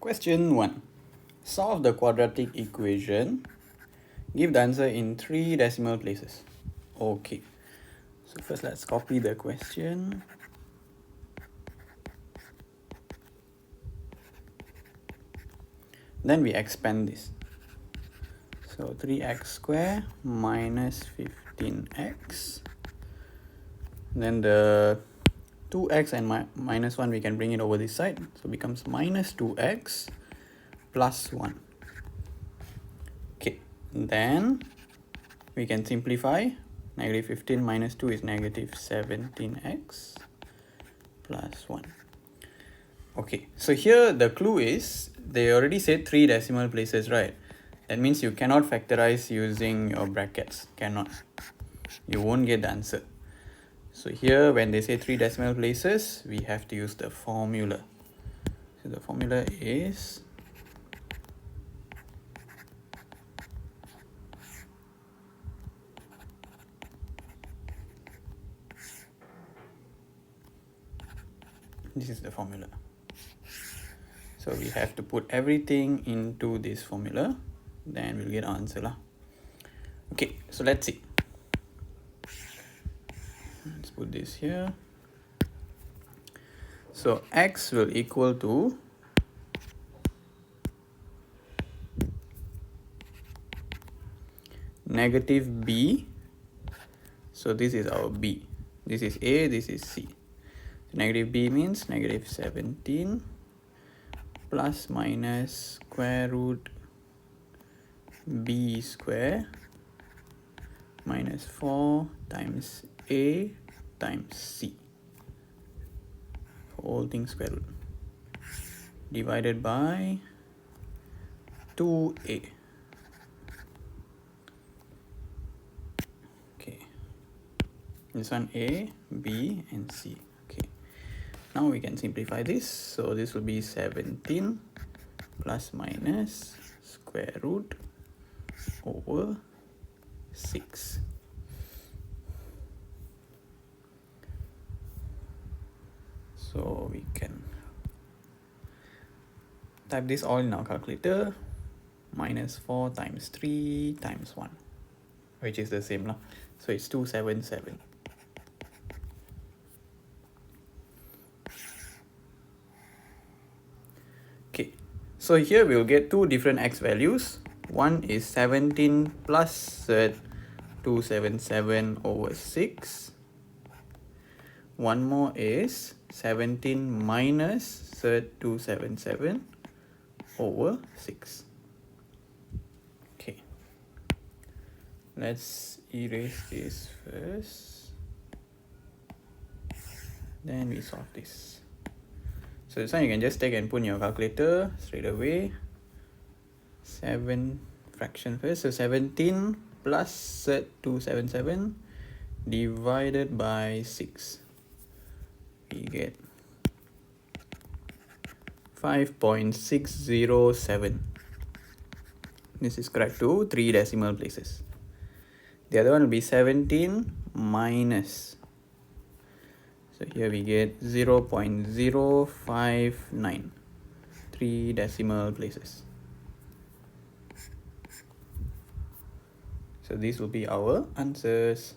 Question 1. Solve the quadratic equation. Give the answer in 3 decimal places. Okay. So first let's copy the question. Then we expand this. So 3x squared minus 15x. Then the 2x and minus 1 we can bring it over this side. So it becomes minus 2x plus 1. Okay. Then we can simplify. Negative 15 minus 2 is negative 17x plus 1. Okay, so here the clue is they already said 3 decimal places, right? That means you cannot factorize using your brackets. Cannot. You won't get the answer. So here when they say 3 decimal places, we have to use the formula. So the formula is this is the formula. So we have to put everything into this formula, then we'll get our answer lah. Okay, so let's see. Let's put this here. So x will equal to negative b. So this is our b. This is a, this is c. Negative b means negative 17 plus minus square root b square minus 4 times a times c. Whole thing square root divided by 2a. Okay, this one a, b and c. Okay, now we can simplify this. So this will be 17 plus minus square root over 6. So we can type this all in our calculator. Minus 4 times 3 times 1, which is the same lah. So it's 277. Okay, so here we'll get 2 different x values. One is 17 plus 277 over 6. One more is 17 minus 277 over 6. Okay, let's erase this first. Then we solve this. So this one you can just take and put in your calculator straight away. 7 fraction first. So 17 plus 277 divided by 6. We get 5.607. This is correct to 3 decimal places. The other one will be 17 minus. So here we get 0.059. 3 decimal places. So these will be our answers.